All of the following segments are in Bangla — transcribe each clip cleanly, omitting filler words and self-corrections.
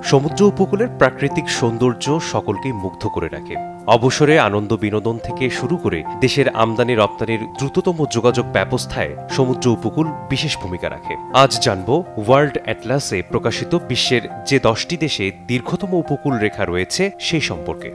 সমুদ্র উপকূলের প্রাকৃতিক সৌন্দর্য সকলকেই মুগ্ধ করে রাখে। অবসরে আনন্দ বিনোদন থেকে শুরু করে দেশের আমদানি রপ্তানির দ্রুততম যোগাযোগ ব্যবস্থায় সমুদ্র উপকূল বিশেষ ভূমিকা রাখে। আজ জানব ওয়ার্ল্ড অ্যাটলাসে প্রকাশিত বিশ্বের যে 10টি দেশে দীর্ঘতম উপকূল রেখা রয়েছে সেই সম্পর্কে।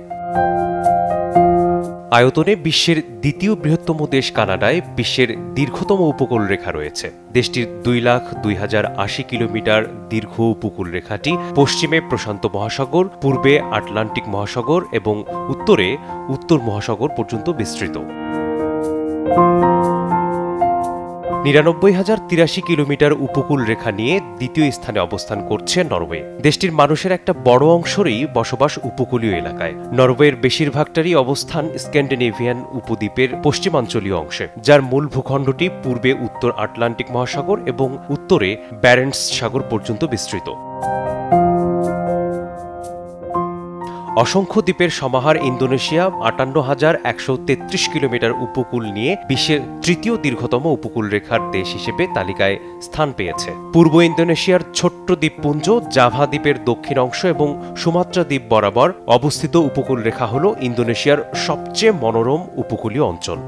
আয়তনে বিশ্বের দ্বিতীয় বৃহত্তম দেশ কানাডায় বিশ্বের দীর্ঘতম উপকূল রেখা রয়েছে। দেশটির 2,02,080 কিলোমিটার দীর্ঘ উপকূল রেখাটি পশ্চিমে প্রশান্ত মহাসাগর, পূর্বে আটলান্টিক মহাসাগর এবং উত্তরে উত্তর মহাসাগর পর্যন্ত বিস্তৃত। 99,083 কিলোমিটার উপকূল রেখা নিয়ে দ্বিতীয় স্থানে অবস্থান করছে নরওয়ে। দেশটির মানুষের একটা বড় অংশেরই বসবাস উপকূলীয় এলাকায়। নরওয়ের বেশিরভাগটারই অবস্থান স্ক্যান্ডিনেভিয়ান উপদ্বীপের পশ্চিমাঞ্চলীয় অংশে, যার মূল ভূখণ্ডটি পূর্বে উত্তর আটলান্টিক মহাসাগর এবং উত্তরে ব্যারেন্টস সাগর পর্যন্ত বিস্তৃত। অসংখ্য দ্বীপের সমাহার ইন্দোনেশিয়া 58,133 কিলোমিটার উপকূল নিয়ে বিশ্বের তৃতীয় দীর্ঘতম উপকূল রেখার দেশ হিসেবে তালিকায় স্থান পেয়েছে। পূর্ব ইন্দোনেশিয়ার ছোট্ট দ্বীপপুঞ্জ জাভা দ্বীপের দক্ষিণ অংশ এবং সুমাত্রা দ্বীপ বরাবর অবস্থিত উপকূল রেখা হল ইন্দোনেশিয়ার সবচেয়ে মনোরম উপকূলীয় অঞ্চল।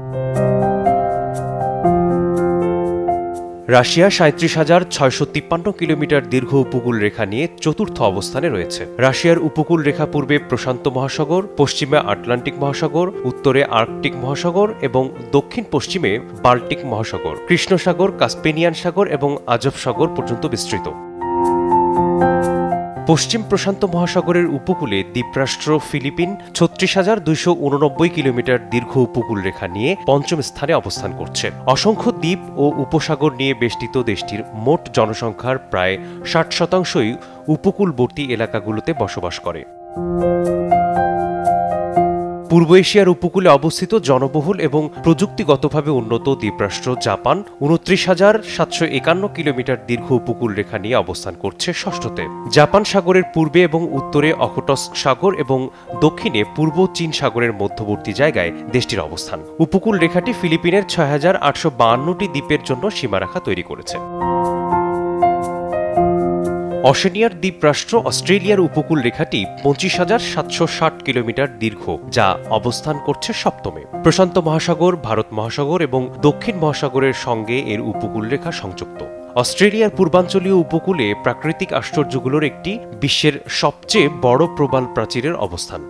রাশিয়া 37,653 কিলোমিটার দীর্ঘ উপকূল রেখা নিয়ে চতুর্থ অবস্থানে রয়েছে। রাশিয়ার উপকূল রেখা পূর্বে প্রশান্ত মহাসাগর, পশ্চিমে আটলান্টিক মহাসাগর, উত্তরে আর্কটিক মহাসাগর এবং দক্ষিণ পশ্চিমে বাল্টিক মহাসাগর, কৃষ্ণ সাগর, কাস্পিয়ান সাগর এবং আজব সাগর পর্যন্ত বিস্তৃত। পশ্চিম প্রশান্ত মহাসাগরের উপকূলে দ্বীপরাষ্ট্র ফিলিপিন 36,289 কিলোমিটার দীর্ঘ উপকূল রেখা নিয়ে পঞ্চম স্থানে অবস্থান করছে। অসংখ্য দ্বীপ ও উপসাগর নিয়ে বেষ্টিত দেশটির মোট জনসংখ্যার প্রায় 60% উপকূলবর্তী এলাকাগুলোতে বসবাস করে। পূর্ব এশিয়ার উপকূলে অবস্থিত জনবহুল এবং প্রযুক্তিগতভাবে উন্নত দ্বীপরাষ্ট্র জাপান 29,751 কিলোমিটার দীর্ঘ উপকূল রেখা নিয়ে অবস্থান করছে ষষ্ঠতে। জাপান সাগরের পূর্বে এবং উত্তরে অখোটস্ক সাগর এবং দক্ষিণে পূর্ব চীন সাগরের মধ্যবর্তী জায়গায় দেশটির অবস্থান। উপকূল রেখাটি ফিলিপিনের 6,852টি দ্বীপের জন্য সীমারেখা তৈরি করেছে। অশেনিয়ার দ্বীপরাষ্ট্র অস্ট্রেলিয়ার উপকূল রেখাটি 25,760 কিলোমিটার দীর্ঘ, যা অবস্থান করছে সপ্তমে। প্রশান্ত মহাসাগর, ভারত মহাসাগর এবং দক্ষিণ মহাসাগরের সঙ্গে এর উপকূল রেখা সংযুক্ত। অস্ট্রেলিয়ার পূর্বাঞ্চলীয় উপকূলে প্রাকৃতিক আশ্চর্যগুলোর একটি বিশ্বের সবচেয়ে বড় প্রবাল প্রাচীরের অবস্থান।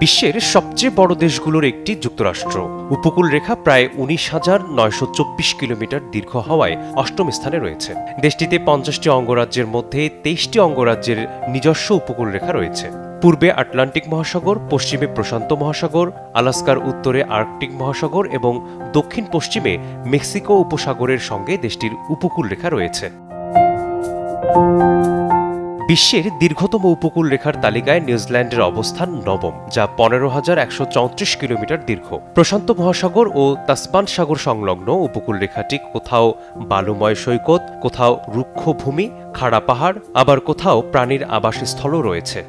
বিশ্বের সবচেয়ে বড় দেশগুলোর একটি যুক্তরাষ্ট্র। উপকূল রেখা প্রায় 19,924 কিলোমিটার দীর্ঘ হওয়ায় অষ্টম স্থানে রয়েছে। দেশটিতে 50টি অঙ্গরাজ্যের মধ্যে 23টি অঙ্গরাজ্যের নিজস্ব উপকূল রেখা রয়েছে। পূর্বে আটলান্টিক মহাসাগর, পশ্চিমে প্রশান্ত মহাসাগর, আলাস্কার উত্তরে আর্কটিক মহাসাগর এবং দক্ষিণ পশ্চিমে মেক্সিকো উপসাগরের সঙ্গে দেশটির উপকূল রেখা রয়েছে। বিশ্বের দীর্ঘতম উপকূল রেখার তালিকায় নিউজিল্যান্ডের অবস্থান নবম, যা 15,134 কিলোমিটার দীর্ঘ। প্রশান্ত মহাসাগর ও তাসমান সাগর সংলগ্ন উপকূল রেখাটি কোথাও বালুময় সৈকত, কোথাও রুক্ষ ভূমি, খাড়া পাহাড়, আবার কোথাও প্রাণীর আবাসস্থলও রয়েছে।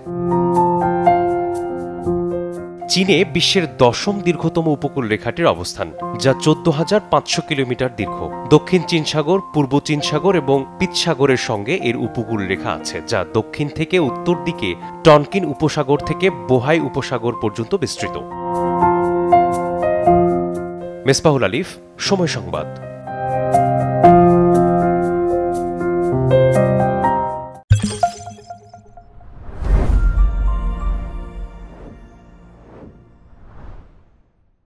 চীনে বিশ্বের 10ম দীর্ঘতম উপকূল রেখাটির অবস্থান, যা 14,500 কিলোমিটার দীর্ঘ। দক্ষিণ চীন সাগর, পূর্ব চীন সাগর এবং পিত সাগরের সঙ্গে এর উপকূল রেখা আছে, যা দক্ষিণ থেকে উত্তর দিকে টনকিন উপসাগর থেকে বোহাই উপসাগর পর্যন্ত বিস্তৃত। মেসবাহুল আলিফ, সময় সংবাদ।